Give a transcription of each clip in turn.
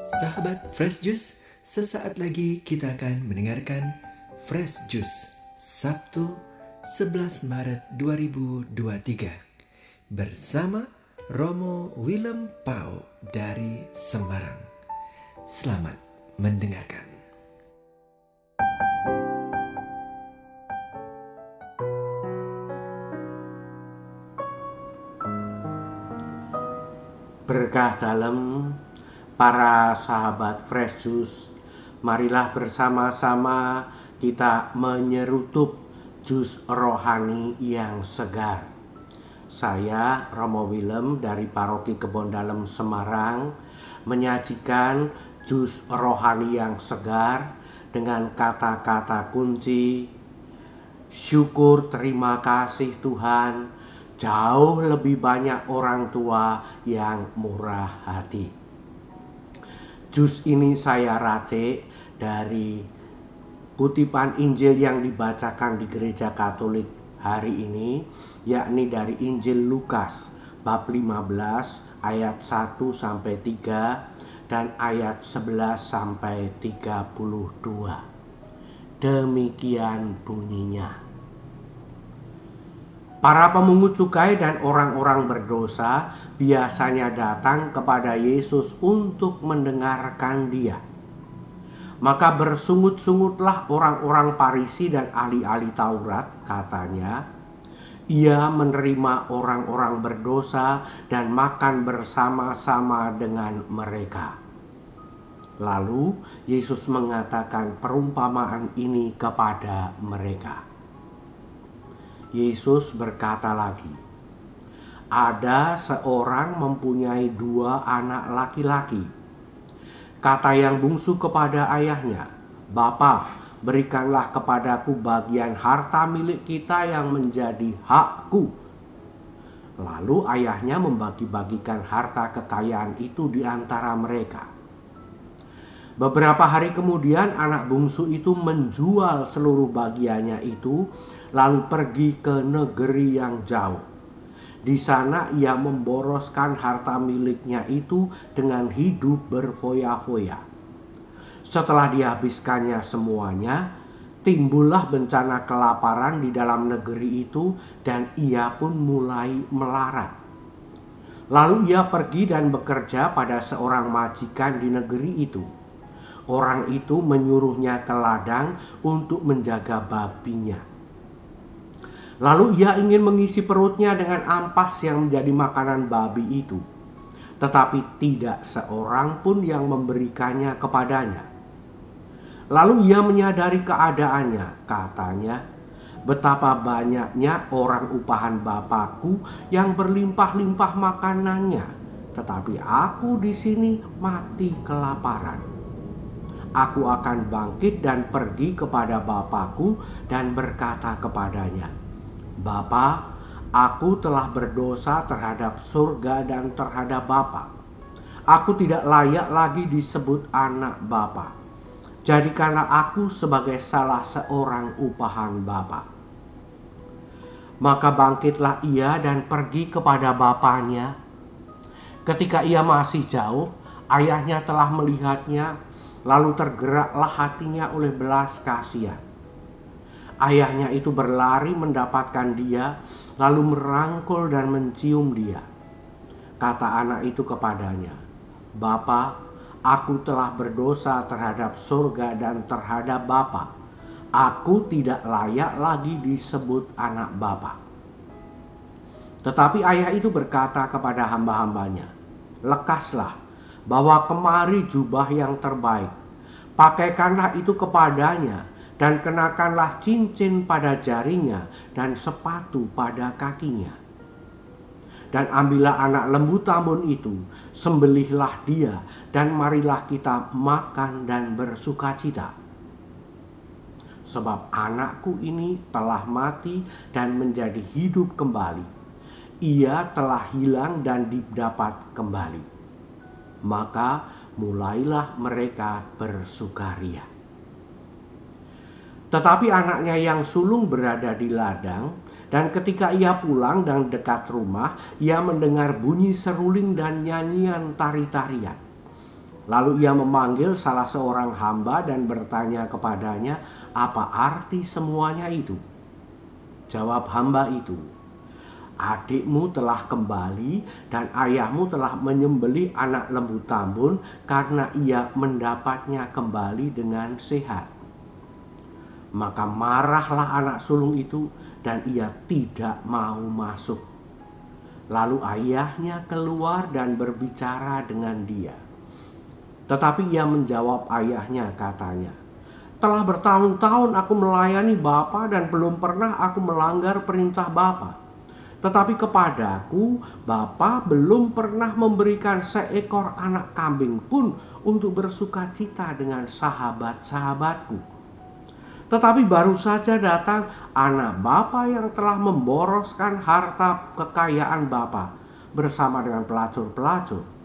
Sahabat Fresh Juice, sesaat lagi kita akan mendengarkan Fresh Juice Sabtu 11 Maret 2023 bersama Romo Willem Pau dari Semarang. Selamat mendengarkan. Berkah dalam para sahabat Fresh Juice, marilah bersama-sama kita menyerutup jus rohani yang segar. Saya Romo Willem dari Paroki Kebon Dalem Semarang menyajikan jus rohani yang segar dengan kata-kata kunci syukur, terima kasih Tuhan, jauh lebih banyak orang tua yang murah hati. Jus ini saya racik dari kutipan Injil yang dibacakan di Gereja Katolik hari ini, yakni dari Injil Lukas bab 15 ayat 1 sampai 3 dan ayat 11 sampai 32. Demikian bunyinya. Para pemungut cukai dan orang-orang berdosa biasanya datang kepada Yesus untuk mendengarkan Dia. Maka bersungut-sungutlah orang-orang Farisi dan ahli-ahli Taurat, katanya, Ia menerima orang-orang berdosa dan makan bersama-sama dengan mereka. Lalu Yesus mengatakan perumpamaan ini kepada mereka. Yesus berkata lagi, ada seorang mempunyai 2 anak laki-laki. Kata yang bungsu kepada ayahnya, Bapa, berikanlah kepadaku bagian harta milik kita yang menjadi hakku. Lalu ayahnya membagi-bagikan harta kekayaan itu di antara mereka. Beberapa hari kemudian anak bungsu itu menjual seluruh bagiannya itu, lalu pergi ke negeri yang jauh. Di sana ia memboroskan harta miliknya itu dengan hidup berfoya-foya. Setelah dihabiskannya semuanya, timbullah bencana kelaparan di dalam negeri itu dan ia pun mulai melarat. Lalu ia pergi dan bekerja pada seorang majikan di negeri itu. Orang itu menyuruhnya ke ladang untuk menjaga babinya. Lalu ia ingin mengisi perutnya dengan ampas yang menjadi makanan babi itu. Tetapi tidak seorang pun yang memberikannya kepadanya. Lalu ia menyadari keadaannya, katanya, betapa banyaknya orang upahan Bapakku yang berlimpah-limpah makanannya, tetapi aku di sini mati kelaparan. Aku akan bangkit dan pergi kepada Bapakku dan berkata kepadanya, Bapa, aku telah berdosa terhadap surga dan terhadap Bapa. Aku tidak layak lagi disebut anak Bapa. Jadikanlah aku sebagai salah seorang upahan Bapa. Maka bangkitlah ia dan pergi kepada bapaknya. Ketika ia masih jauh, ayahnya telah melihatnya, lalu tergeraklah hatinya oleh belas kasihan. Ayahnya itu berlari mendapatkan dia, lalu merangkul dan mencium dia. Kata anak itu kepadanya, Bapa, aku telah berdosa terhadap surga dan terhadap Bapa. Aku tidak layak lagi disebut anak Bapa. Tetapi ayah itu berkata kepada hamba-hambanya, lekaslah, bawa kemari jubah yang terbaik, pakaikanlah itu kepadanya, dan kenakanlah cincin pada jarinya dan sepatu pada kakinya. Dan ambillah anak lembu tambun itu, sembelihlah dia, dan marilah kita makan dan bersukacita. Sebab anakku ini telah mati dan menjadi hidup kembali. Ia telah hilang dan didapat kembali. Maka mulailah mereka bersukaria. Tetapi anaknya yang sulung berada di ladang, dan ketika ia pulang dan dekat rumah, ia mendengar bunyi seruling dan nyanyian tari-tarian. Lalu ia memanggil salah seorang hamba dan bertanya kepadanya, "Apa arti semuanya itu?" Jawab hamba itu, "Adikmu telah kembali dan ayahmu telah menyembelih anak lembu tambun karena ia mendapatnya kembali dengan sehat." Maka marahlah anak sulung itu dan ia tidak mau masuk. Lalu ayahnya keluar dan berbicara dengan dia. Tetapi ia menjawab ayahnya, katanya, "Telah bertahun-tahun aku melayani Bapa dan belum pernah aku melanggar perintah Bapa. Tetapi kepadaku Bapa belum pernah memberikan seekor anak kambing pun untuk bersukacita dengan sahabat-sahabatku. Tetapi baru saja datang anak Bapa yang telah memboroskan harta kekayaan Bapa bersama dengan pelacur-pelacur.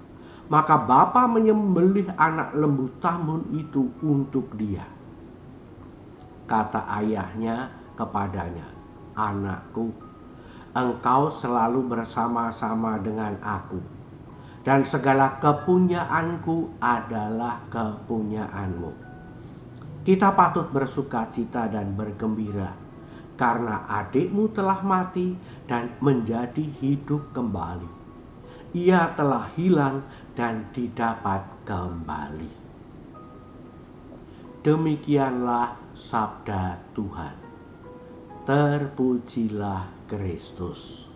Maka Bapa menyembelih anak lembu tambun itu untuk dia." Kata ayahnya kepadanya, "Anakku, engkau selalu bersama-sama dengan aku, dan segala kepunyaanku adalah kepunyaanmu. Kita patut bersukacita dan bergembira, karena adikmu telah mati dan menjadi hidup kembali. Ia telah hilang dan didapat kembali." Demikianlah sabda Tuhan. Terpujilah Kristus.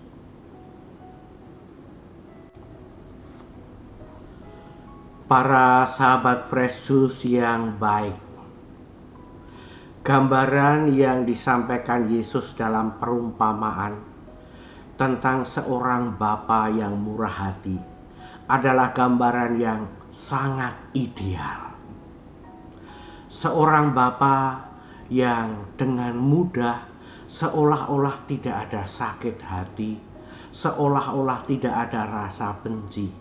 Para sahabat Fresh Juice yang baik, gambaran yang disampaikan Yesus dalam perumpamaan tentang seorang bapa yang murah hati adalah gambaran yang sangat ideal. Seorang bapa yang dengan mudah, seolah-olah tidak ada sakit hati, seolah-olah tidak ada rasa benci.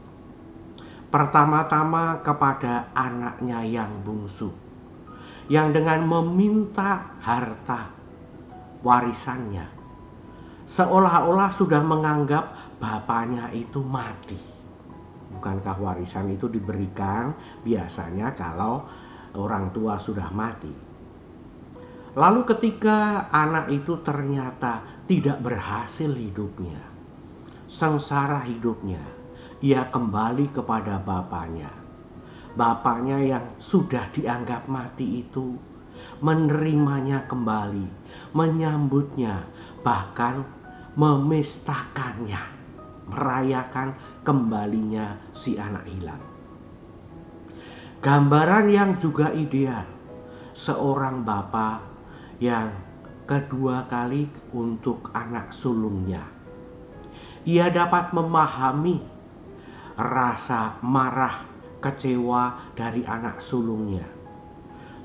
Pertama-tama kepada anaknya yang bungsu, yang dengan meminta harta warisannya, seolah-olah sudah menganggap bapaknya itu mati. Bukankah warisan itu diberikan biasanya kalau orang tua sudah mati? Lalu ketika anak itu ternyata tidak berhasil hidupnya, sengsara hidupnya, ia kembali kepada bapaknya. Bapaknya yang sudah dianggap mati itu menerimanya kembali, menyambutnya, bahkan memestakannya, merayakan kembalinya si anak hilang. Gambaran yang juga ideal, seorang bapa yang kedua kali untuk anak sulungnya. Ia dapat memahami rasa marah, kecewa dari anak sulungnya.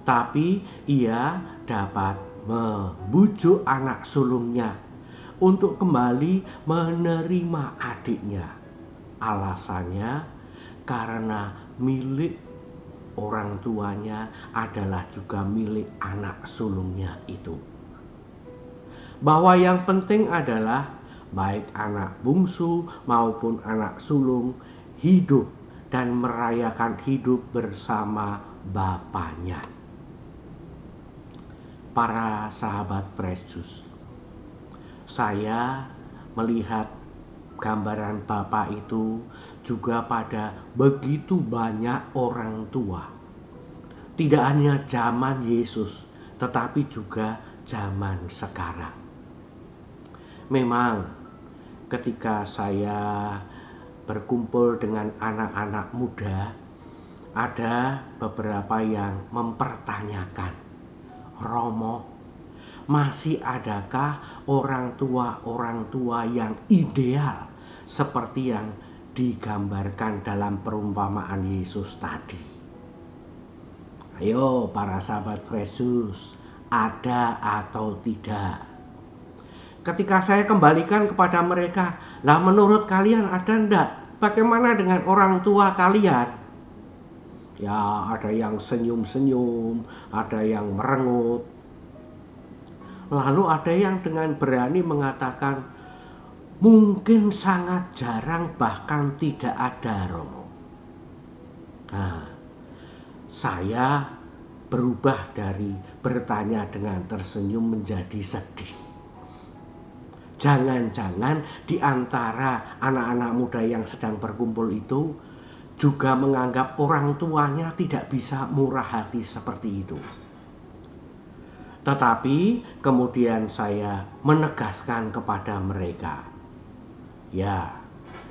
Tapi ia dapat membujuk anak sulungnya untuk kembali menerima adiknya. Alasannya karena milik orang tuanya adalah juga milik anak sulungnya itu. Bahwa yang penting adalah baik anak bungsu maupun anak sulung hidup dan merayakan hidup bersama bapaknya. Para sahabat Fresh Juice, saya melihat gambaran Bapa itu juga pada begitu banyak orang tua. Tidak hanya zaman Yesus, tetapi juga zaman sekarang. Memang ketika saya berkumpul dengan anak-anak muda, ada beberapa yang mempertanyakan, "Romo, masih adakah orang tua yang ideal seperti yang digambarkan dalam perumpamaan Yesus tadi?" Ayo para sahabat Fresh Juice, ada atau tidak? Ketika saya kembalikan kepada mereka, "Lah menurut kalian ada enggak? Bagaimana dengan orang tua kalian?" Ya, ada yang senyum-senyum, ada yang merengut. Lalu ada yang dengan berani mengatakan, "Mungkin sangat jarang bahkan tidak ada, Romo." Nah, saya berubah dari bertanya dengan tersenyum menjadi sedih. Jangan-jangan di antara anak-anak muda yang sedang berkumpul itu juga menganggap orang tuanya tidak bisa murah hati seperti itu. Tetapi kemudian saya menegaskan kepada mereka, ya,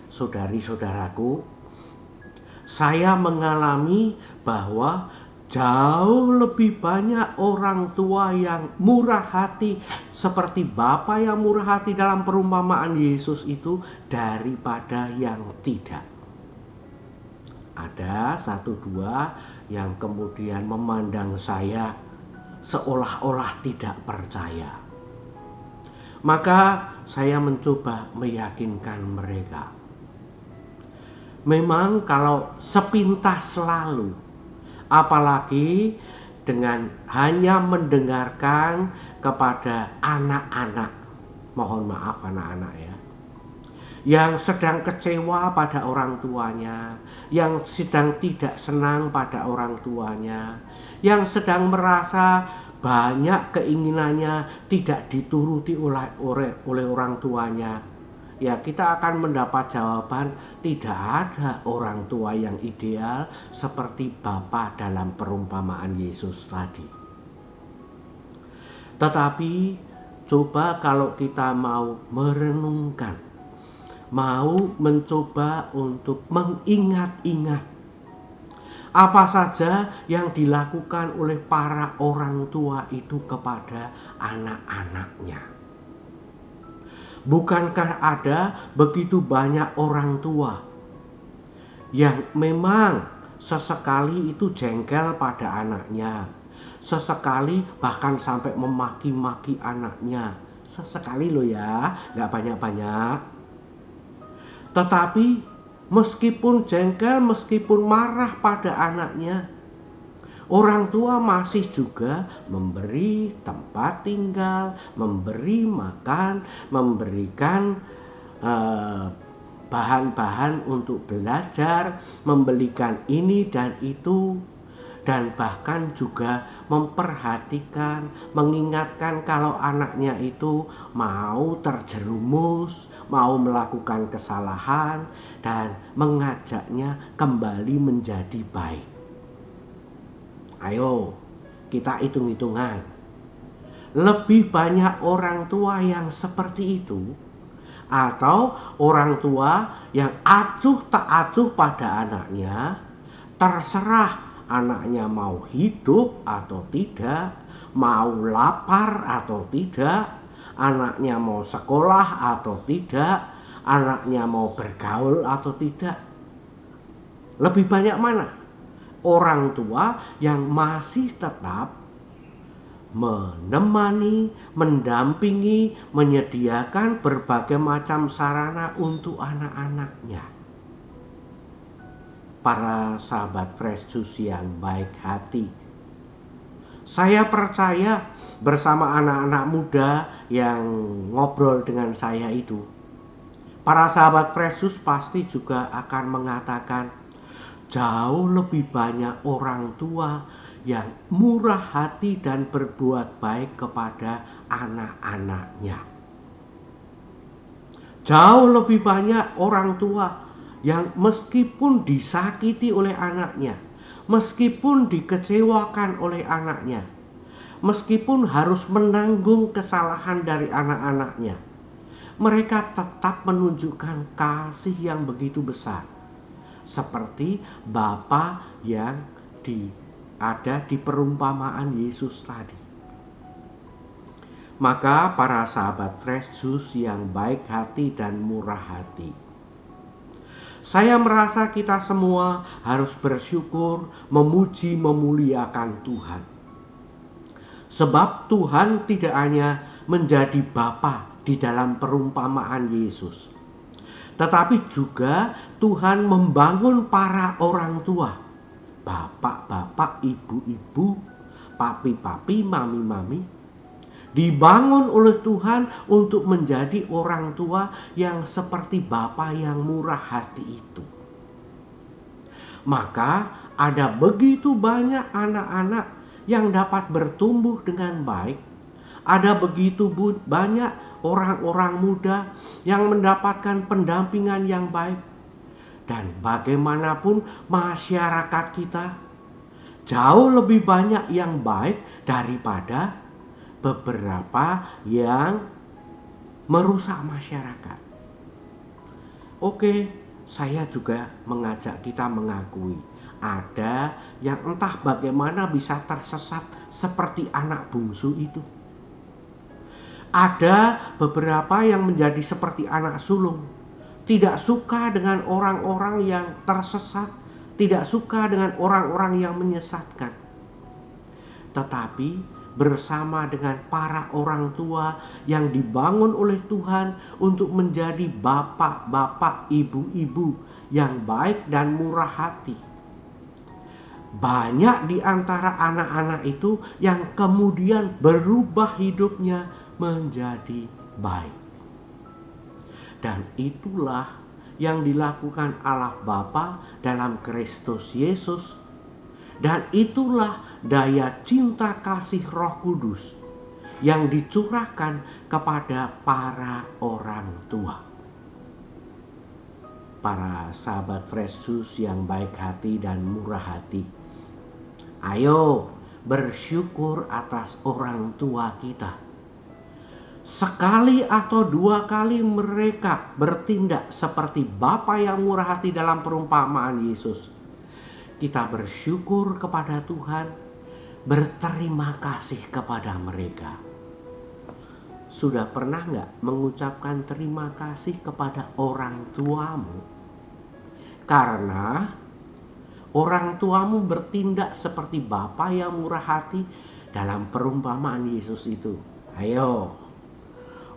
saudari-saudaraku, saya mengalami bahwa jauh lebih banyak orang tua yang murah hati seperti Bapa yang murah hati dalam perumpamaan Yesus itu daripada yang tidak. Ada satu dua yang kemudian memandang saya seolah-olah tidak percaya. Maka saya mencoba meyakinkan mereka. Memang kalau sepintas lalu, apalagi dengan hanya mendengarkan kepada anak-anak, mohon maaf anak-anak ya, yang sedang kecewa pada orang tuanya, yang sedang tidak senang pada orang tuanya, yang sedang merasa banyak keinginannya tidak dituruti oleh orang tuanya, ya kita akan mendapat jawaban, tidak ada orang tua yang ideal seperti Bapa dalam perumpamaan Yesus tadi. Tetapi coba kalau kita mau merenungkan, mau mencoba untuk mengingat-ingat apa saja yang dilakukan oleh para orang tua itu kepada anak-anaknya. Bukankah ada begitu banyak orang tua yang memang sesekali itu jengkel pada anaknya, sesekali bahkan sampai memaki-maki anaknya, sesekali loh ya, gak banyak-banyak. Tetapi meskipun jengkel, meskipun marah pada anaknya, orang tua masih juga memberi tempat tinggal, memberi makan, memberikan bahan-bahan untuk belajar, membelikan ini dan itu, dan bahkan juga memperhatikan, mengingatkan kalau anaknya itu mau terjerumus, mau melakukan kesalahan, dan mengajaknya kembali menjadi baik. Ayo, kita hitung-hitungan. Lebih banyak orang tua yang seperti itu, atau orang tua yang acuh tak acuh pada anaknya, terserah anaknya mau hidup atau tidak, mau lapar atau tidak, anaknya mau sekolah atau tidak, anaknya mau bergaul atau tidak. Lebih banyak mana? Orang tua yang masih tetap menemani, mendampingi, menyediakan berbagai macam sarana untuk anak-anaknya. Para sahabat Fresh Juice yang baik hati, saya percaya bersama anak-anak muda yang ngobrol dengan saya itu, para sahabat Fresh Juice pasti juga akan mengatakan jauh lebih banyak orang tua yang murah hati dan berbuat baik kepada anak-anaknya. Jauh lebih banyak orang tua yang meskipun disakiti oleh anaknya, meskipun dikecewakan oleh anaknya, meskipun harus menanggung kesalahan dari anak-anaknya, mereka tetap menunjukkan kasih yang begitu besar, seperti Bapa yang ada di perumpamaan Yesus tadi. Maka para sahabat Fresh Juice yang baik hati dan murah hati, saya merasa kita semua harus bersyukur, memuji, memuliakan Tuhan. Sebab Tuhan tidak hanya menjadi Bapa di dalam perumpamaan Yesus, tetapi juga Tuhan membangun para orang tua, bapak-bapak, ibu-ibu, papi-papi, mami-mami, dibangun oleh Tuhan untuk menjadi orang tua yang seperti Bapa yang murah hati itu. maka ada begitu banyak anak-anak yang dapat bertumbuh dengan baik. Ada begitu banyak orang-orang muda yang mendapatkan pendampingan yang baik. Dan bagaimanapun masyarakat kita jauh lebih banyak yang baik daripada beberapa yang merusak masyarakat. Oke, saya juga mengajak kita mengakui ada yang entah bagaimana bisa tersesat seperti anak bungsu itu. Ada beberapa yang menjadi seperti anak sulung, tidak suka dengan orang-orang yang tersesat, tidak suka dengan orang-orang yang menyesatkan. Tetapi bersama dengan para orang tua yang dibangun oleh Tuhan untuk menjadi bapak-bapak, ibu-ibu yang baik dan murah hati. Banyak di antara anak-anak itu yang kemudian berubah hidupnya menjadi baik. Dan itulah yang dilakukan Allah Bapa dalam Kristus Yesus. Dan itulah daya cinta kasih Roh Kudus yang dicurahkan kepada para orang tua. Para sahabat Fresh Juice yang baik hati dan murah hati, ayo bersyukur atas orang tua kita. Sekali atau dua kali mereka bertindak seperti Bapa yang murah hati dalam perumpamaan Yesus. Kita bersyukur kepada Tuhan, berterima kasih kepada mereka. Sudah pernah nggak mengucapkan terima kasih kepada orang tuamu? Karena orang tuamu bertindak seperti Bapa yang murah hati dalam perumpamaan Yesus itu. Ayo.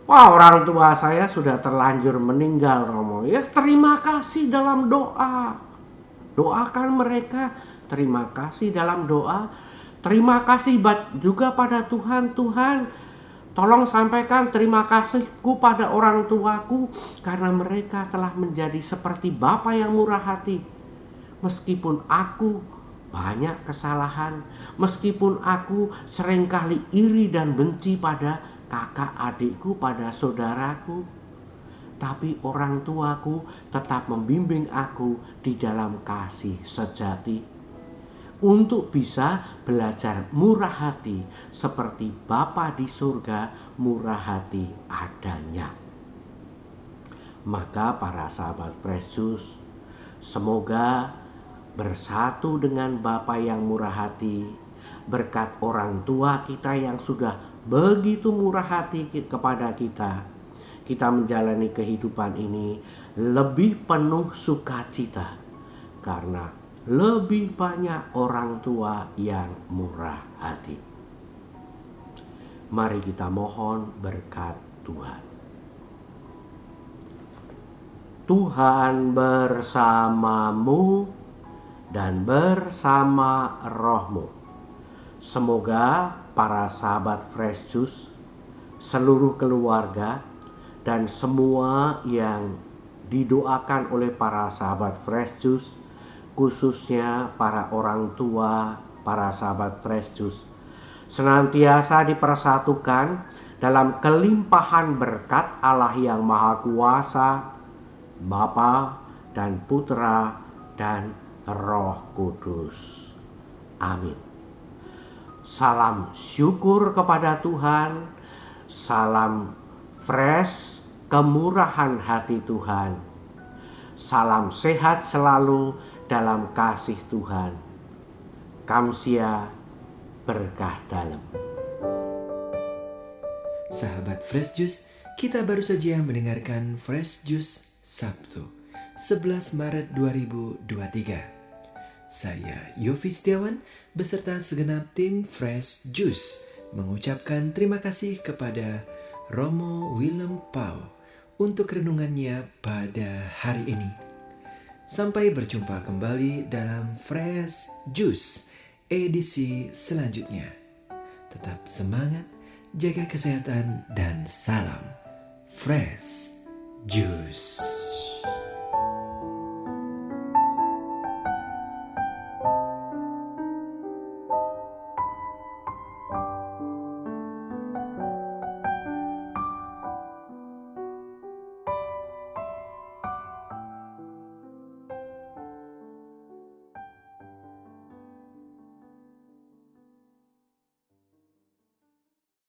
Wah, orang tua saya sudah terlanjur meninggal, Romo. Ya, terima kasih dalam doa. Doakan mereka, terima kasih dalam doa. Terima kasih juga pada Tuhan. Tuhan, tolong sampaikan terima kasihku pada orang tuaku karena mereka telah menjadi seperti Bapa yang murah hati. Meskipun aku banyak kesalahan, meskipun aku seringkali iri dan benci pada kakak adikku, pada saudaraku, tapi orang tuaku tetap membimbing aku di dalam kasih sejati untuk bisa belajar murah hati seperti Bapa di surga murah hati adanya. Maka para sahabat Fresh Juice, semoga bersatu dengan Bapa yang murah hati, berkat orang tua kita yang sudah begitu murah hati kepada kita menjalani kehidupan ini lebih penuh sukacita karena lebih banyak orang tua yang murah hati. Mari kita mohon berkat Tuhan. Tuhan bersamamu dan bersama rohmu. Semoga para sahabat Fresh Juice, seluruh keluarga, dan semua yang didoakan oleh para sahabat Fresh Juice, khususnya para orang tua, para sahabat Fresh Juice, senantiasa dipersatukan dalam kelimpahan berkat Allah yang Maha Kuasa, Bapa dan Putra dan Roh Kudus. Amin. Salam syukur kepada Tuhan, salam fresh kemurahan hati Tuhan. Salam sehat selalu dalam kasih Tuhan. Kamsia berkah dalam. Sahabat Fresh Juice, kita baru saja mendengarkan Fresh Juice Sabtu 11 Maret 2023. Saya Yofi Setiawan beserta segenap tim Fresh Juice mengucapkan terima kasih kepada Romo Willem Pau untuk renungannya pada hari ini. Sampai berjumpa kembali dalam Fresh Juice edisi selanjutnya. Tetap semangat, jaga kesehatan, dan salam Fresh Juice.